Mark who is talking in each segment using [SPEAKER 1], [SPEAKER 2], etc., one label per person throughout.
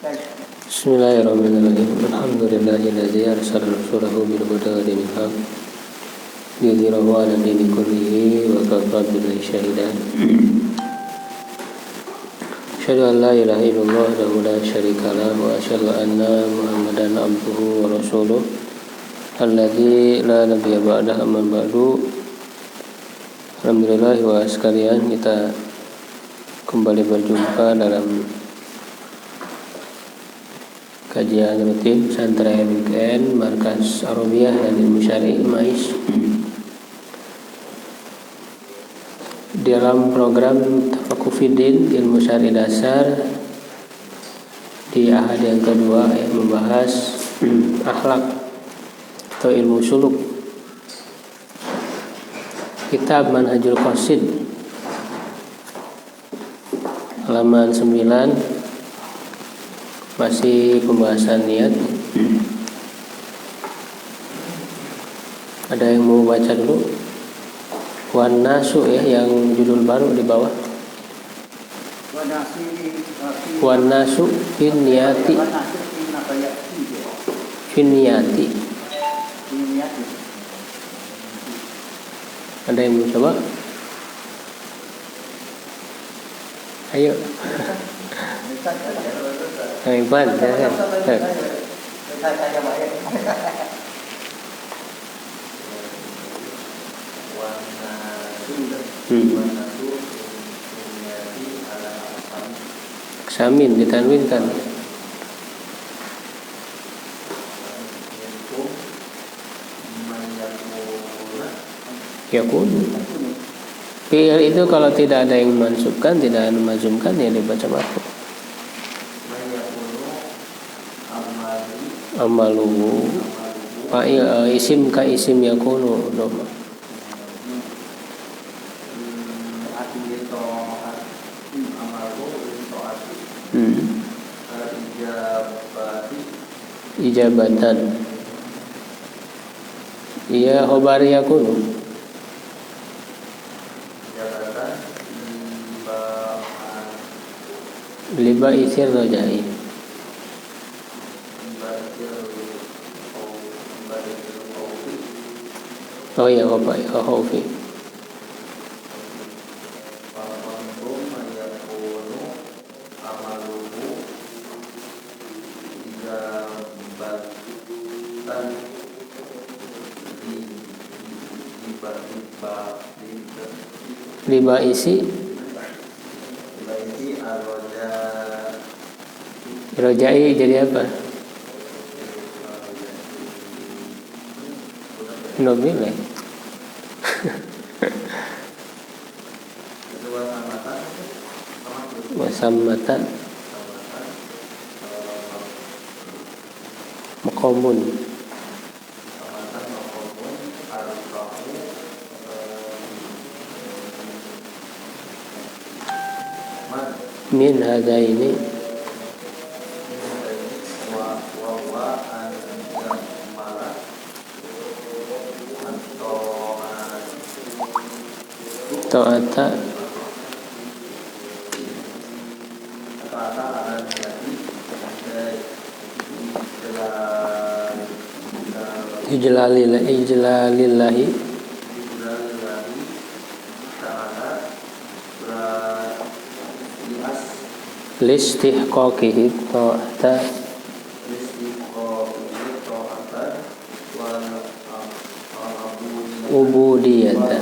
[SPEAKER 1] Bismillahirrahmanirrahim. Alhamdulillahilladzi arsala rasulahu bil huda wa dinil haq liyudhhirahu 'ala dini kullihi wa kafaa billahi shahidan. Asyhadu an la ilaha illallah wahdahu la syarika lahu wa asyhadu anna Muhammadan abduhu wa rasuluh alladzi la nabiyya ba'dahu amma ba'du. Alhamdulillah wa sekalian, kita kembali berjumpa dalam kajian rutin pesantren weekend Markas Arabiyah dan Ilmu Syar'i MAIS dalam program Tafakufiddin Ilmu Syar'i Dasar di ahad yang kedua, yang membahas akhlak atau ilmu suluk, kitab Manhajul Qasid halaman 9, masih pembahasan niat. Ada yang mau baca dulu? Wan Nasu ya, yang judul baru di bawah. Wan Nasu fin niyati. Fin niyati. Ada yang mau coba? Ayo. Kang Ipan, silakan. Aksamin ditanwinkan. Yakun. Fi'il itu kalau tidak ada yang mansubkan, tidak ada mazumkan, ya dibaca marfu. Amaluhu isim ka isim yakunu doma. Ijabatan. Iya, khobar yakunu. Liba isir rojai. Oh ya, khobar khaufi. Liba isi rojai jadi apa? Nominal. Wasamata makomun min hadaini ta'ata ijlalillahi listihqaqihi ta'ata ubudiyata.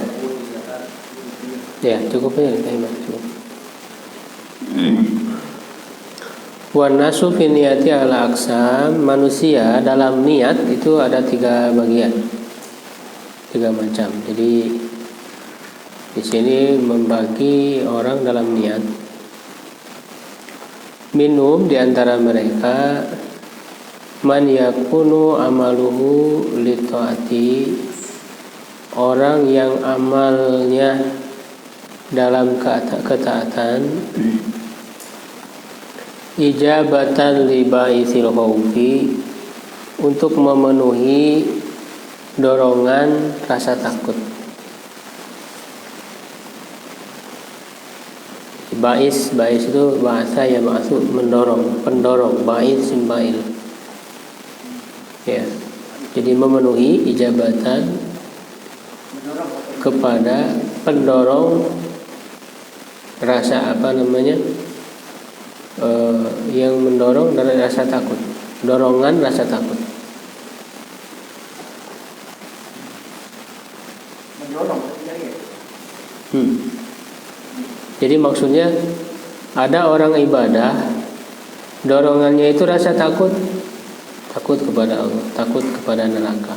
[SPEAKER 1] Ya, cukup ya, cukup. Wan nasu fi niyati ala aqsam. Manusia dalam niat itu ada 3 bagian, 3 macam. Jadi di sini membagi orang dalam niat. Minum di antara mereka man yakunu amaluhu li taati, orang yang amalnya dalam ketaatan, ijabatan li ba'itsil khaufi, untuk memenuhi dorongan rasa takut. Ba'is itu bahasa ya, maksud mendorong, pendorong. Ba'is simbail. Ya. Jadi memenuhi ijabatan kepada pendorong rasa yang mendorong dari rasa takut, dorongan rasa takut. Jadi maksudnya ada orang ibadah, dorongannya itu rasa takut kepada Allah, takut kepada neraka.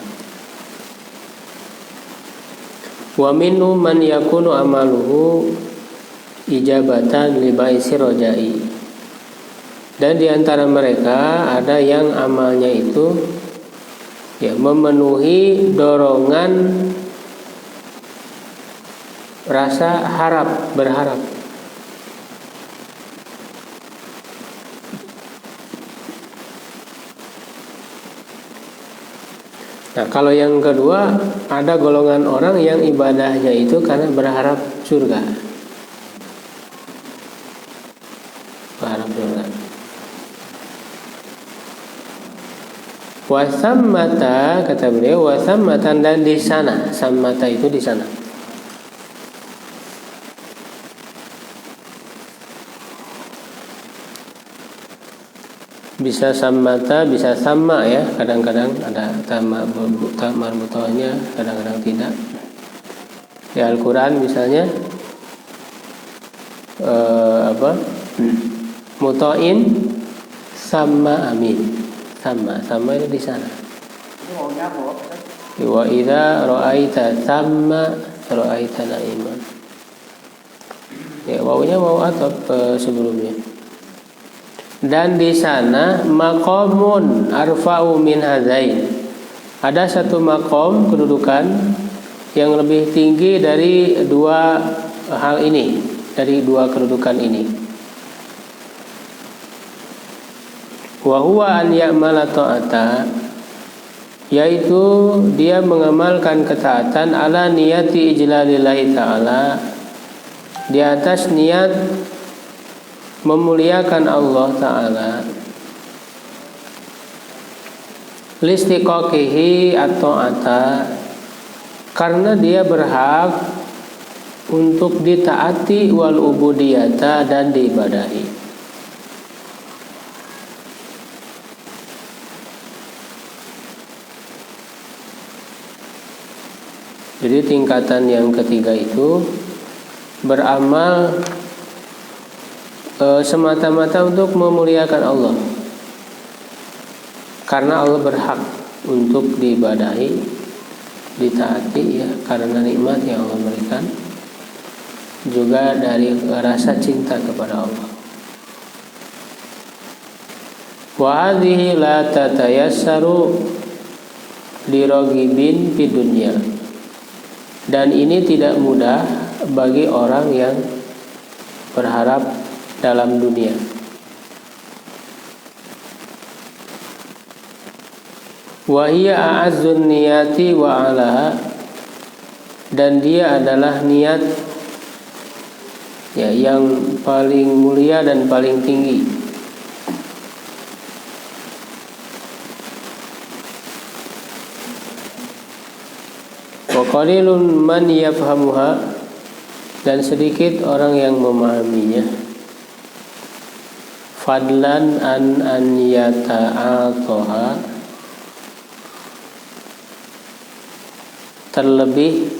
[SPEAKER 1] Wa minhum man yakunu amaluhu ijabatan li ba'isi rojai. Dan di antara mereka ada yang amalnya itu ya memenuhi dorongan rasa berharap. Nah, kalau yang kedua, ada golongan orang yang ibadahnya itu karena berharap surga. Berharap surga. Wasammata, kata beliau, wasammatan, dan di sana. Sammata itu di sana. Bisa sammata, bisa sama ya. Kadang-kadang ada marbutohnya, kadang-kadang tidak. Di Al-Quran misalnya mutoin sama amin. Sama itu di sana. Wa idza ra'aita thamma ra'aita na'iman. Ya, wawunya wawu atop sebelumnya. Dan di sana maqamun arfa'u min hadzain. Ada satu maqam kedudukan yang lebih tinggi dari dua hal ini, dari dua kedudukan ini. Wa huwa an ya'mala ta'ata, yaitu dia mengamalkan ketaatan ala niyati ijlalillahi ta'ala, di atas niat memuliakan Allah Ta'ala, listiqaqihi at-ta'ata, karena dia berhak untuk ditaati, wal ubudiyata, dan diibadahi. Jadi tingkatan yang ketiga itu beramal semata-mata untuk memuliakan Allah, karena Allah berhak untuk diibadahi, ditaati ya, karena nikmat yang Allah berikan, juga dari rasa cinta kepada Allah. Wa hadhihi la tatayassaru liragibin fid dunya, dan ini tidak mudah bagi orang yang berharap dalam dunia. Wa hiya a'azzun niyati wa 'alaha, dan dia adalah niat ya yang paling mulia dan paling tinggi. Wa qalilun man yafhamuha, dan sedikit orang yang memahaminya. Fadlan an yata'atoha, terlebih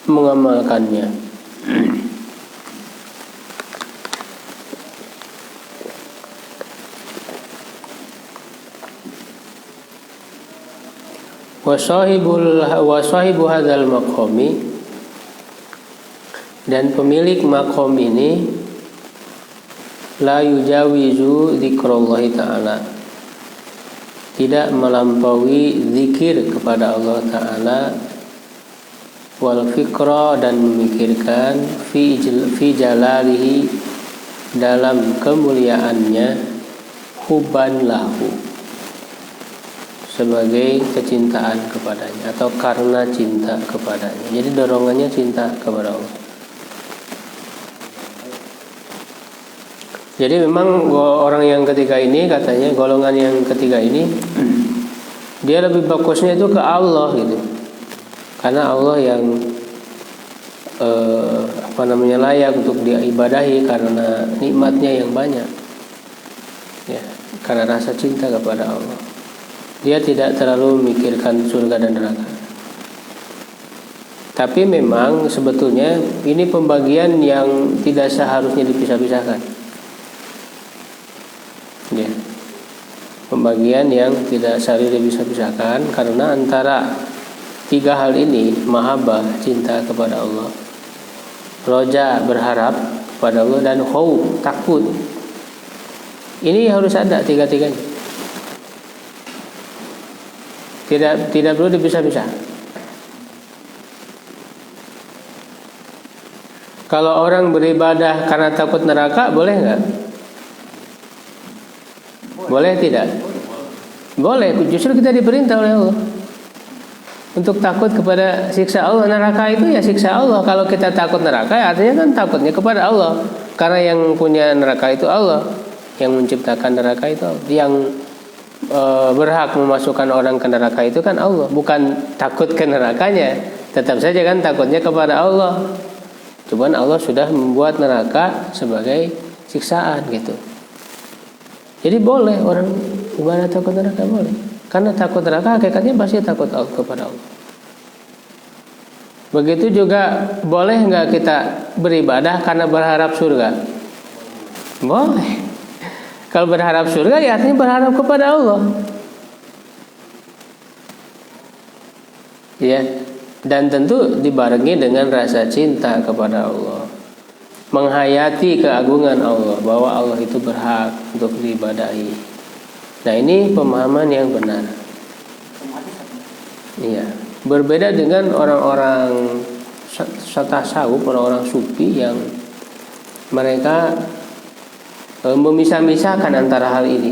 [SPEAKER 1] mengamalkannya. Wa sahibu hadzal maqami, dan pemilik maqam ini la yujawizu dzikrallahi ta'ala, tidak melampaui zikir kepada Allah Ta'ala, wal fikra, dan memikirkan fi jalalihi, dalam kemuliaannya, hubban lahu, sebagai kecintaan kepadanya atau karena cinta kepadanya. Jadi dorongannya cinta kepada Allah. Jadi memang orang yang ketiga ini, katanya golongan yang ketiga ini, dia lebih fokusnya itu ke Allah gitu. Karena Allah yang layak untuk diibadahi karena nikmatnya yang banyak. Ya, karena rasa cinta kepada Allah. Dia tidak terlalu memikirkan surga dan neraka. Tapi memang sebetulnya ini pembagian yang tidak seharusnya dipisah-pisahkan. Ya. Pembagian yang tidak seharusnya dipisah-pisahkan karena antara tiga hal ini, mahabbah, cinta kepada Allah, roja, berharap kepada Allah, dan khauf, takut, ini harus ada tiga-tiganya. Tidak perlu dipisah-pisah. Kalau orang beribadah karena takut neraka, boleh nggak? Boleh tidak? Boleh. Justru kita diperintah oleh Allah untuk takut kepada siksa Allah. Neraka itu ya siksa Allah. Kalau kita takut neraka, ya artinya kan takutnya kepada Allah. Karena yang punya neraka itu Allah, yang menciptakan neraka itu Allah. Yang berhak memasukkan orang ke neraka itu kan Allah. Bukan takut ke nerakanya, tetap saja kan takutnya kepada Allah. Cuman Allah sudah membuat neraka sebagai siksaan gitu. Jadi boleh orang ibadah takut neraka, boleh. Karena takut neraka hakikatnya pasti takut kepada Allah. Begitu juga boleh nggak kita beribadah karena berharap surga? Boleh. Kalau berharap surga ya artinya berharap kepada Allah. Ya. Dan tentu dibarengi dengan rasa cinta kepada Allah, menghayati keagungan Allah, bahwa Allah itu berhak untuk diibadahi. Nah, ini pemahaman yang benar. Iya, berbeda dengan orang-orang tasawuf, orang-orang sufi yang mereka memisah-misahkan antara hal ini.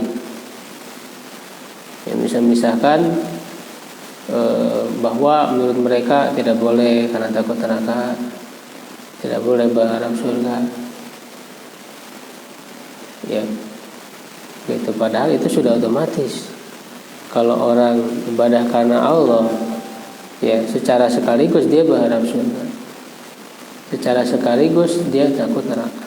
[SPEAKER 1] Yang memisah-misahkan bahwa menurut mereka tidak boleh karena takut neraka, tidak boleh berharap surga. Ya, itu padahal itu sudah otomatis. Kalau orang ibadah karena Allah, ya secara sekaligus dia berharap surga, secara sekaligus dia takut neraka.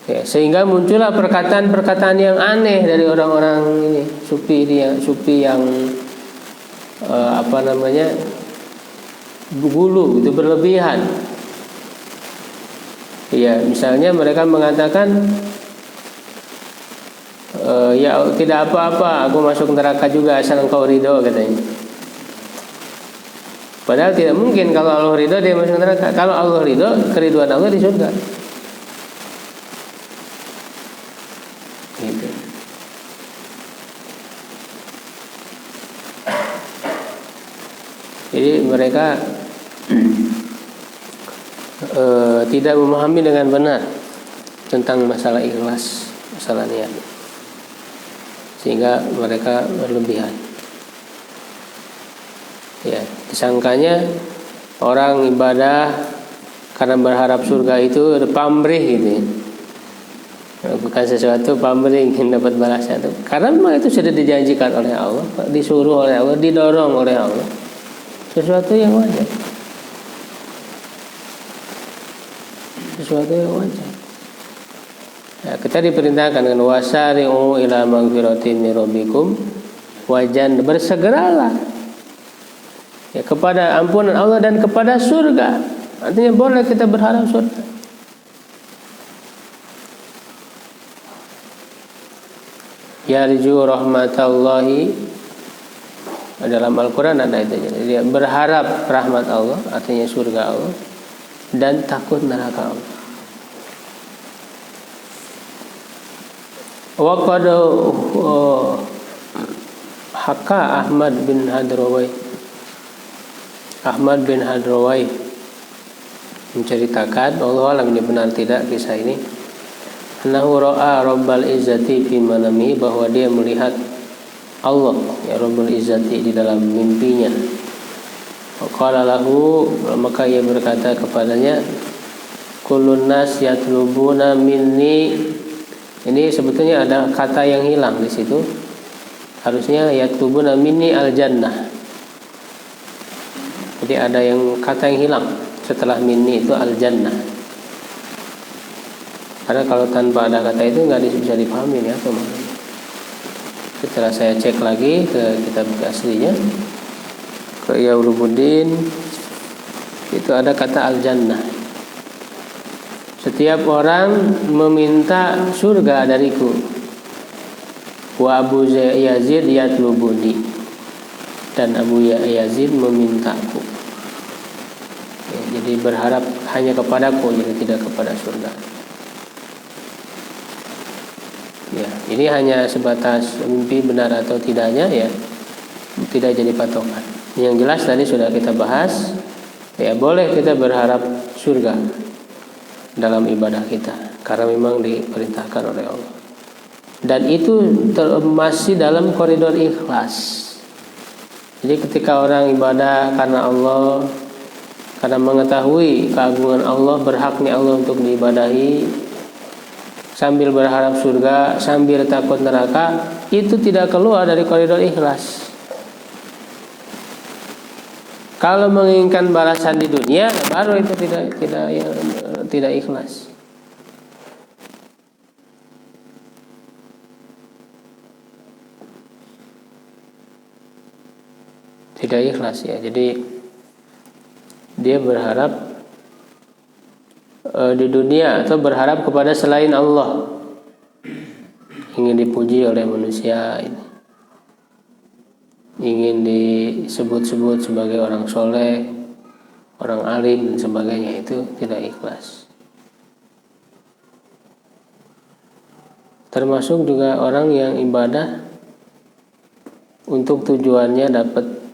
[SPEAKER 1] Ya, sehingga muncullah perkataan-perkataan yang aneh dari orang-orang ini, sufi yang gulu, itu berlebihan. Ya, misalnya mereka mengatakan, ya tidak apa-apa, aku masuk neraka juga asal engkau ridho, katanya. Padahal tidak mungkin kalau Allah ridho dia masuk neraka. Kalau Allah ridho, keriduan Allah di surga. Gitu. Jadi mereka tidak memahami dengan benar tentang masalah ikhlas, masalah niat, sehingga mereka berlebihan. Ya, disangkanya orang ibadah karena berharap surga itu pamrih gitu. Bukan sesuatu pamrih ingin dapat balasan itu. Karena memang itu sudah dijanjikan oleh Allah, disuruh oleh Allah, didorong oleh Allah. Sesuatu yang wajar. Sesuatu yang wajar. Ya, kita diperintahkan dengan wasari'u ila maghfiratin min rabbikum wajan, bersegeralah ya kepada ampunan Allah dan kepada surga. Artinya boleh kita berharap surga. Yarju rahmatallahi, dalam Al-Quran ada itu. Dia berharap rahmat Allah, artinya surga Allah, dan takut neraka Allah. Wa qad haka Ahmad bin Hadrawai menceritakan, Allah alam ini benar tidak kisah ini, annahu ra'a Rabbal Izzati fi manamihi, bahwa dia melihat Allah ya Rabbul Izzati di dalam mimpinya. Qala lahu, maka ia berkata kepadanya, kullun nas yatlubuna minni. Ini sebetulnya ada kata yang hilang di situ. Harusnya yatlubuna minni al jannah. Jadi ada yang kata yang hilang setelah minni itu al jannah. Karena kalau tanpa ada kata itu nggak bisa dipahami ya apa maknanya. Setelah saya cek lagi ke kitab aslinya, ke Ihya Ulumuddin, itu ada kata al-jannah. Setiap orang meminta surga dariku. Wa Abu Yazid yatlubuni, dan Abu Yazid memintaku. Ya, jadi berharap hanya kepadaku, jadi tidak kepada surga. Ya, ini hanya sebatas mimpi benar atau tidaknya ya, tidak jadi patokan. Yang jelas tadi sudah kita bahas, ya boleh kita berharap surga dalam ibadah kita, karena memang diperintahkan oleh Allah. Dan itu masih dalam koridor ikhlas. Jadi ketika orang ibadah karena Allah, karena mengetahui keagungan Allah, berhaknya Allah untuk diibadahi, sambil berharap surga, sambil takut neraka, itu tidak keluar dari koridor ikhlas. Kalau menginginkan balasan di dunia, baru itu tidak ikhlas. Tidak ikhlas ya. Jadi dia berharap di dunia atau berharap kepada selain Allah, ingin dipuji oleh manusia, ingin disebut-sebut sebagai orang soleh, orang alim dan sebagainya, itu tidak ikhlas. Termasuk juga orang yang ibadah untuk tujuannya dapat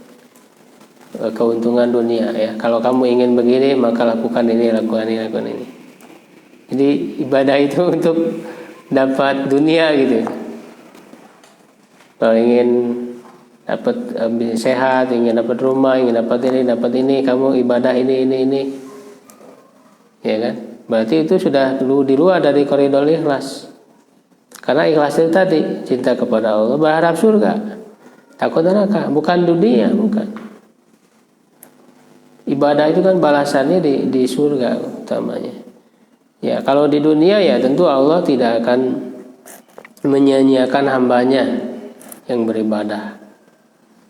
[SPEAKER 1] keuntungan dunia ya. Kalau kamu ingin begini maka lakukan ini, lakukan ini. Jadi ibadah itu untuk dapat dunia gitu. Kalau ingin dapat sehat, ingin dapat rumah, ingin dapat ini, kamu ibadah ini. Ya kan? Berarti itu sudah di luar dari koridor ikhlas. Karena ikhlas itu tadi cinta kepada Allah, berharap surga, takut neraka, bukan dunia, bukan. Ibadah itu kan balasannya di surga utamanya. Ya, kalau di dunia ya tentu Allah tidak akan menyia-nyiakan hambanya yang beribadah.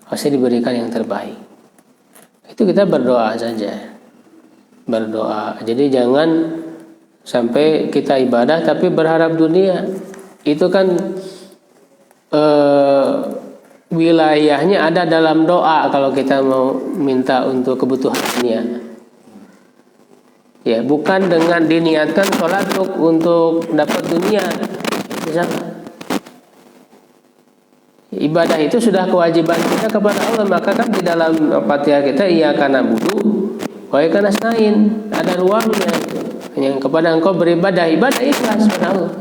[SPEAKER 1] Pasti diberikan yang terbaik. Itu kita berdoa saja. Berdoa. Jadi jangan sampai kita ibadah tapi berharap dunia. Itu kan wilayahnya ada dalam doa kalau kita mau minta untuk kebutuhan dunia. Ya, bukan dengan diniatkan sholat untuk dapat dunia. Misalnya, ibadah itu sudah kewajiban kita kepada Allah, maka kan di dalam Fatihah kita iyyaka na'budu wa iyyaka nasta'in, ada ruangnya yang kepada Engkau beribadah, ibadah ikhlas kepada Allah.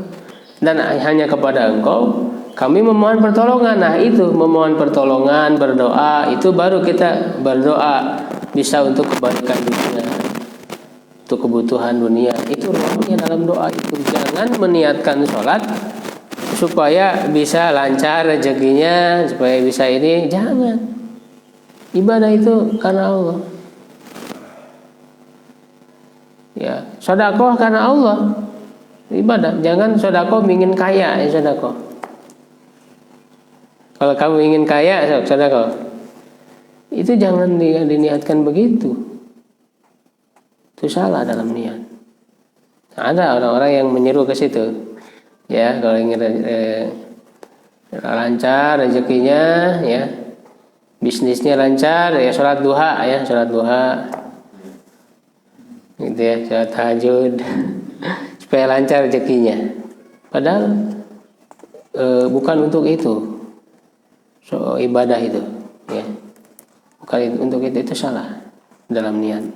[SPEAKER 1] Dan hanya kepada Engkau kami memohon pertolongan. Nah itu memohon pertolongan, berdoa, itu baru kita berdoa bisa untuk kebaikan dunia, untuk kebutuhan dunia. Itu ruangnya dalam doa itu. Jangan meniatkan sholat supaya bisa lancar rezekinya, supaya bisa ini. Jangan. Ibadah itu karena Allah. Ya, sedekah karena Allah. Ibadah. Jangan sedekah ingin kaya, sedekah. Kalau kamu ingin kaya, sedekah. Itu jangan diniatkan begitu. Itu salah dalam niat. Ada orang-orang yang menyeru ke situ. Ya, kalau ingin lancar rezekinya, ya, bisnisnya lancar, ya sholat duha, ya sholat duha, gitu ya, sholat tahajud, supaya lancar rezekinya. Padahal bukan untuk itu. So, ibadah itu, ya, bukan untuk itu salah dalam niat.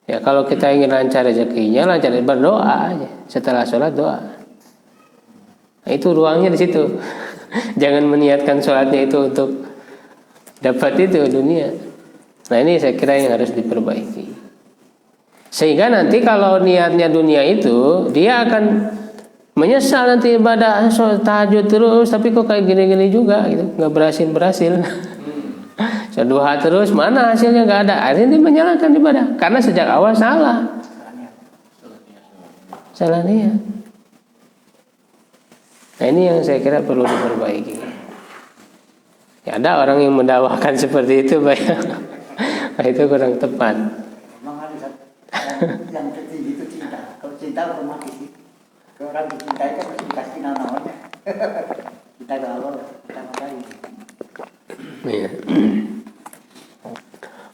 [SPEAKER 1] Ya, kalau kita ingin lancar rezekinya, lancar berdoa aja. Setelah sholat doa. Nah, itu ruangnya di situ. Jangan meniatkan sholatnya itu untuk dapat itu dunia. Nah ini saya kira yang harus diperbaiki. Sehingga nanti kalau niatnya dunia itu, dia akan menyesal nanti ibadah tahajud terus, tapi kok kayak gini-gini juga gitu, nggak berhasil. Duha terus, mana hasilnya nggak ada. Akhirnya dia menyalahkan ibadah karena sejak awal salah niat. Nah ini yang saya kira perlu diperbaiki. Ya, ada orang yang mendakwakan seperti itu, nah, itu kurang tepat.
[SPEAKER 2] Memang ada yang tertinggi itu cinta. Kalau cinta otomatis kalau orang dicintai kan harus dikasih namanya. Kita ke Allah, kita makanya.
[SPEAKER 1] Iya.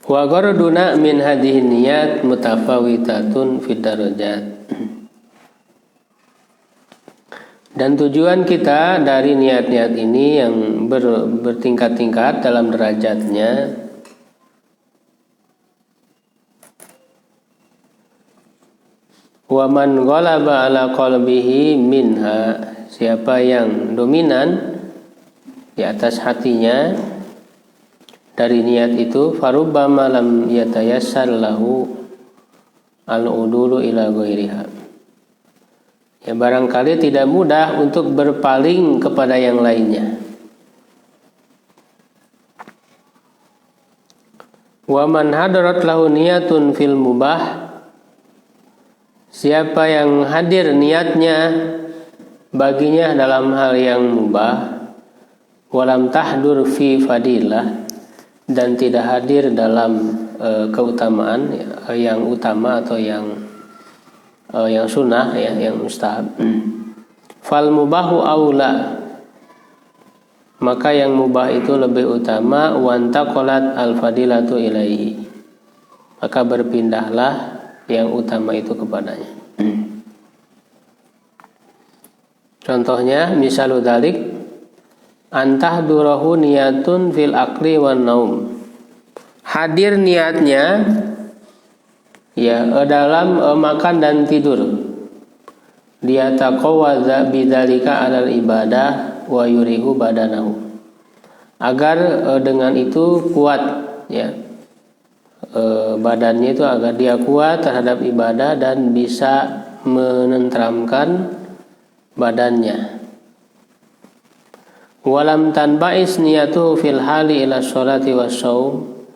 [SPEAKER 1] Wa gharaduna min hadhihi niyat mutafawitatun fid darajat. Dan tujuan kita dari niat-niat ini yang bertingkat-tingkat dalam derajatnya. Wa man ghalaba ala qalbihi minha, siapa yang dominan di atas hatinya dari niat itu, farubbama lam yatayassar lahu al-udulu ila ghairiha. Ya barangkali tidak mudah untuk berpaling kepada yang lainnya. Wa man hadarat lahu niyatun fil mubah, siapa yang hadir niatnya baginya dalam hal yang mubah, walam tahdur fi fadilah, dan tidak hadir dalam keutamaan yang utama atau yang sunnah, ya, yang mustahab. Fal mubahu aula, maka yang mubah itu lebih utama. Wantaqalat al fadilatu ilaihi, maka berpindahlah yang utama itu kepadanya. Contohnya, misalu dzalik antahdurahu niyatun fil aqli wan naum, hadir niatnya ya dalam makan dan tidur. Dia taqawadza bidzalika alal ibadah wa yurihu badanahu, agar dengan itu kuat, ya, badannya itu agar dia kuat terhadap ibadah dan bisa menenteramkan badannya. Walam tanba'is niyatuhu fil hali ila sholati wassaum,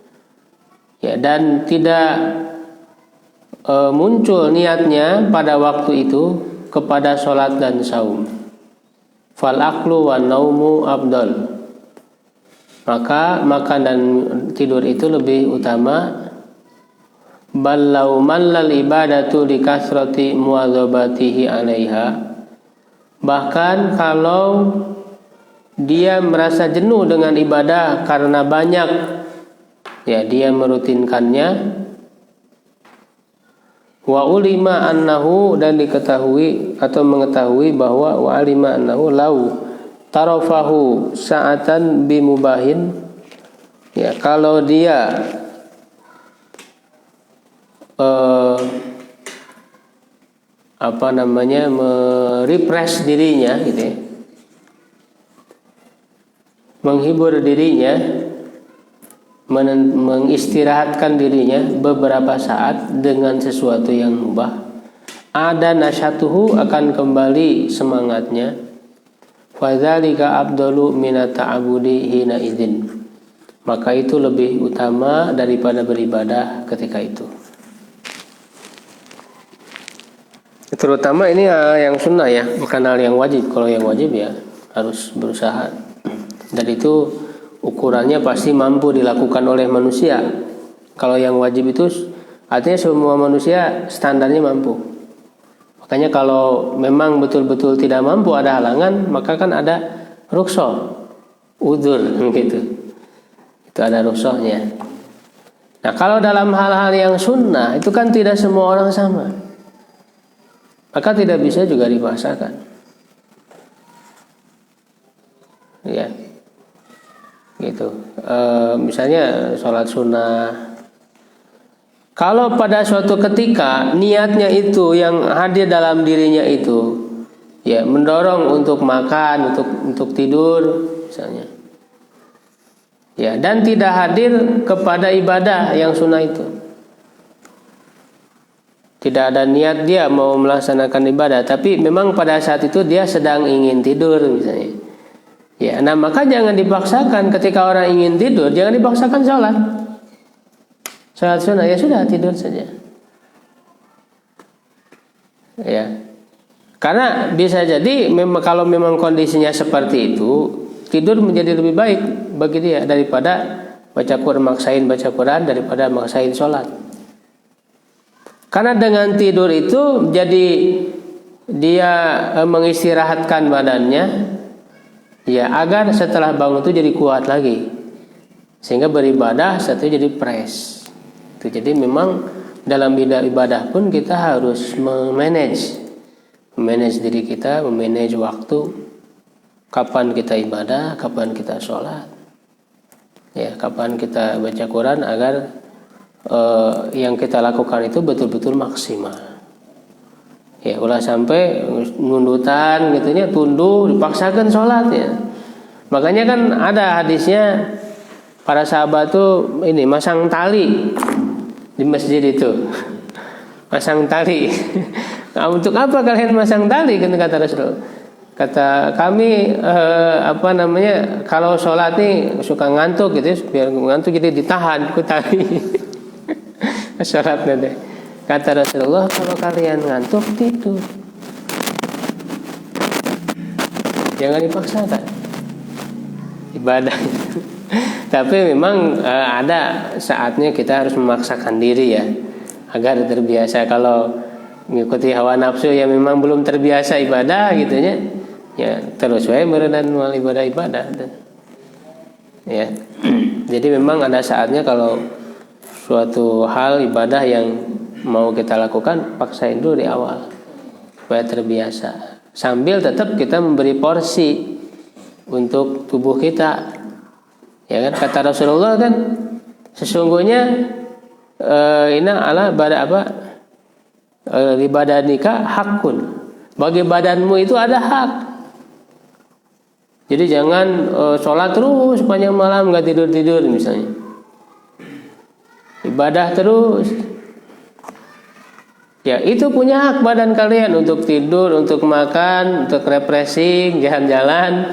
[SPEAKER 1] ya, dan tidak muncul niatnya pada waktu itu kepada sholat dan saum. Fal aklu wan naumu abdal, maka makan dan tidur itu lebih utama. Ballau mallal ibadatu likasrati muwadzabatihi alaiha, bahkan kalau dia merasa jenuh dengan ibadah karena banyak, ya, dia merutinkannya. Wa ulima annahu, dan diketahui atau mengetahui bahwa wa alima annahu lau tarafahu sa'atan bimubahin, ya, kalau dia merepress dirinya gitu, ya, menghibur dirinya, mengistirahatkan dirinya beberapa saat dengan sesuatu yang mubah, ada nasyatuhu, akan kembali semangatnya. Fadzalika afdalu minat ta'abudi hina idzin, maka itu lebih utama daripada beribadah ketika itu. Terutama ini yang sunnah, ya, bukan hal yang wajib. Kalau yang wajib ya harus berusaha, dan itu ukurannya pasti mampu dilakukan oleh manusia. Kalau yang wajib itu artinya semua manusia standarnya mampu. Makanya kalau memang betul-betul tidak mampu, ada halangan, maka kan ada rukhsah, udzur gitu. Itu ada rukhsahnya. Nah, kalau dalam hal-hal yang sunnah itu kan tidak semua orang sama, maka tidak bisa juga dipaksakan. Ya. Gitu. Misalnya sholat sunnah, kalau pada suatu ketika niatnya itu yang hadir dalam dirinya itu, ya, mendorong untuk makan, untuk tidur misalnya, ya, dan tidak hadir kepada ibadah yang sunnah itu, Tidak ada niat dia mau melaksanakan ibadah, tapi memang pada saat itu dia sedang ingin tidur misalnya. Ya, nah maka jangan dipaksakan ketika orang ingin tidur, jangan dipaksakan sholat. Sholat sunnah ya sudah tidur saja. Ya, karena bisa jadi memang kalau memang kondisinya seperti itu, tidur menjadi lebih baik bagi dia daripada maksain baca Quran daripada maksain sholat. Karena dengan tidur itu jadi dia mengistirahatkan badannya, ya agar setelah bangun itu jadi kuat lagi, sehingga beribadah satu jadi fresh. Itu jadi memang dalam ibadah pun kita harus memanage diri kita, memanage waktu, kapan kita ibadah, kapan kita sholat, ya kapan kita baca Quran agar yang kita lakukan itu betul-betul maksimal. Ya, ulah sampai nundutan gitunya, tunduk dipaksakan sholat ya. Makanya kan ada hadisnya para sahabat tuh ini masang tali di masjid itu. Masang tali. Nah, untuk apa kalian masang tali? Kata Rasul. Kata kami kalau sholat nih suka ngantuk gitu, biar ngantuk jadi ditahan ke tali. Sholat nanti. Kata Rasulullah, kalau kalian ngantuk tidur, jangan dipaksakan ibadah. Tapi memang ada saatnya kita harus memaksakan diri ya, agar terbiasa. Kalau mengikuti hawa nafsu yang memang belum terbiasa ibadah gitunya, ya terus wae meredan wal ibadah. Ya. Jadi memang ada saatnya kalau suatu hal ibadah yang mau kita lakukan, paksain dulu di awal supaya terbiasa, sambil tetap kita memberi porsi untuk tubuh kita, ya kan. Kata Rasulullah kan, sesungguhnya di badanika hakun, bagi badanmu itu ada hak. Jadi jangan sholat terus sepanjang malam nggak tidur misalnya, ibadah terus. Ya itu punya hak badan kalian untuk tidur, untuk makan, untuk refreshing, jalan-jalan.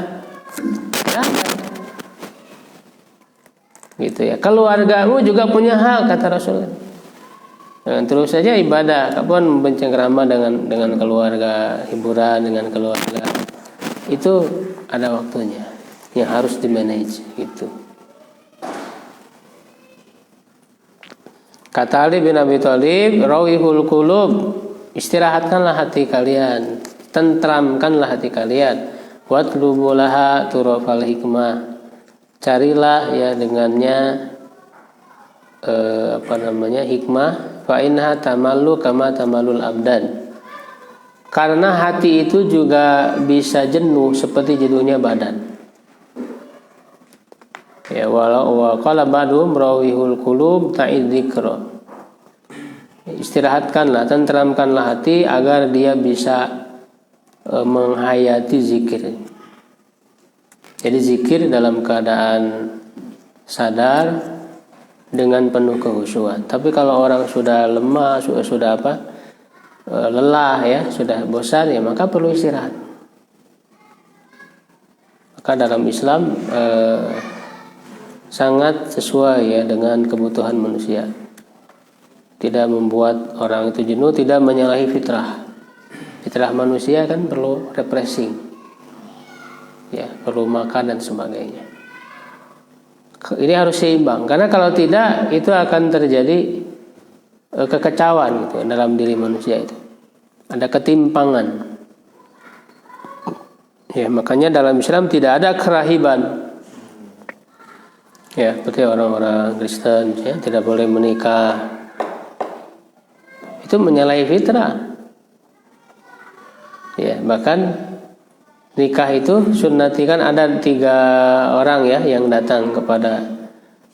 [SPEAKER 1] Gitu ya. Keluargamu juga punya hak kata Rasul. Terus saja ibadah, kapan bercengkrama dengan keluarga, hiburan dengan keluarga. Itu ada waktunya yang harus di-manage gitu. Kata Ali bin Abi Thalib, rawihul qulub, istirahatkanlah hati kalian, tentramkanlah hati kalian, watlubu laha turafal hikmah, carilah ya dengannya hikmah, fa innaha tamallu kama tamallul abdan, karena hati itu juga bisa jenuh seperti jenuhnya badan. Ya walau qala ba'dhum rawihul qulub ta'id dzikra, istirahatkanlah, tentramkanlah hati agar dia bisa menghayati zikir. Jadi zikir dalam keadaan sadar dengan penuh kehusuan. Tapi kalau orang sudah lemah, sudah lelah ya, sudah bosan ya, maka perlu istirahat. Maka dalam Islam sangat sesuai ya dengan kebutuhan manusia. Tidak membuat orang itu jenuh, tidak menyalahi fitrah. Fitrah manusia kan perlu refreshing, ya perlu makan dan sebagainya. Ini harus seimbang, karena kalau tidak itu akan terjadi kekacauan gitu dalam diri manusia itu. Ada ketimpangan. Ya makanya dalam Islam tidak ada kerahiban. Ya seperti orang-orang Kristen ya, tidak boleh menikah. Itu menyalahi fitrah. Ya, bahkan nikah itu sunnatikan ada 3 orang ya yang datang kepada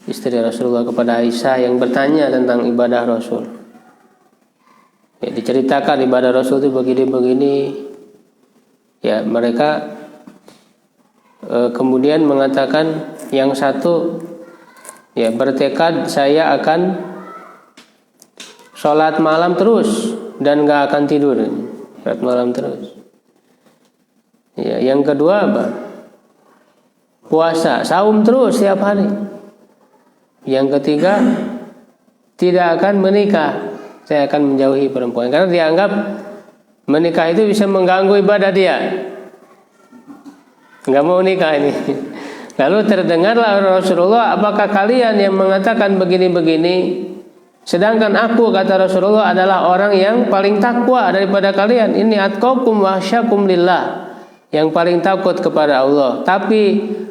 [SPEAKER 1] istri Rasulullah, kepada Aisyah, yang bertanya tentang ibadah Rasul. Ya, diceritakan ibadah Rasul itu begini. Ya, mereka kemudian mengatakan, yang satu ya bertekad saya akan sholat malam terus, dan nggak akan tidur, sholat malam terus. Ya, yang kedua apa? Puasa, saum terus setiap hari. Yang ketiga, tidak akan menikah. Saya akan menjauhi perempuan karena dianggap menikah itu bisa mengganggu ibadah dia. Nggak mau nikah ini. Lalu terdengarlah Rasulullah, apakah kalian yang mengatakan begini-begini, sedangkan aku, kata Rasulullah, adalah orang yang paling takwa daripada kalian. Ini atqakum wa akhsyakum lillah, yang paling takut kepada Allah. Tapi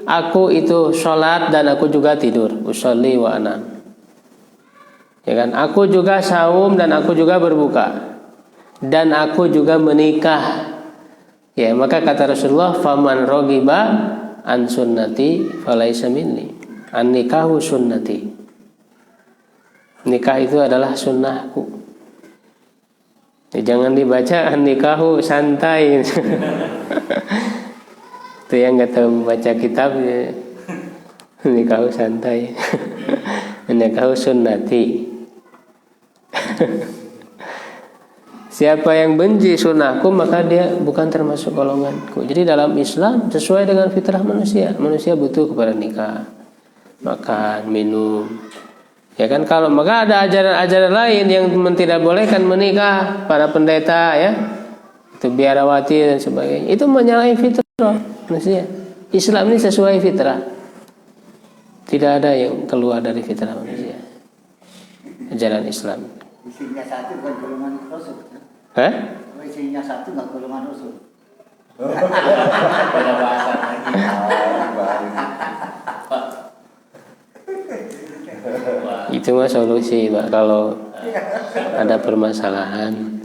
[SPEAKER 1] aku itu sholat dan aku juga tidur. Usolli wa anam. Ya kan? Aku juga saum dan aku juga berbuka. Dan aku juga menikah. Ya, maka kata Rasulullah, faman rogiba an sunnati falaisa minni. An nikahu sunnati. Nikah itu adalah sunnahku. Ya, jangan dibaca an nikahu santai. Itu yang nggak tahu baca kitab ya. Nikahu santai. Nikahu sunnati. Siapa yang benci sunnahku maka dia bukan termasuk golonganku. Jadi dalam Islam sesuai dengan fitrah manusia. Manusia butuh kepada nikah, makan, minum. Ya kan, kalau maka ada ajaran-ajaran lain yang tidak bolehkan menikah, para pendeta ya, itu biarawati dan sebagainya. Itu menyalahi fitrah manusia. Islam ini sesuai fitrah. Tidak ada yang keluar dari fitrah manusia. Ajaran Islam.
[SPEAKER 2] Isinya satu bukan golongan Rasul.
[SPEAKER 1] Hah?
[SPEAKER 2] Isinya satu nggak golongan Rasul.
[SPEAKER 3] Beda bahasa lagi.
[SPEAKER 1] Itu mah solusi, Pak, kalau ada permasalahan.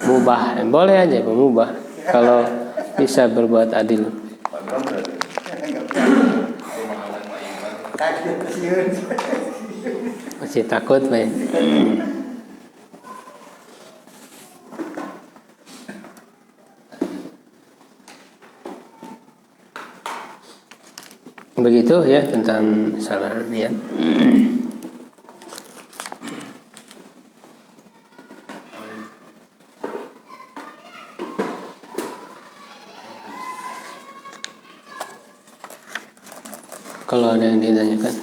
[SPEAKER 1] Mubah, boleh aja mubah kalau bisa berbuat adil. Masih takut, Pak. Begitu ya tentang salah niat. Kalau ada yang ditanyakan.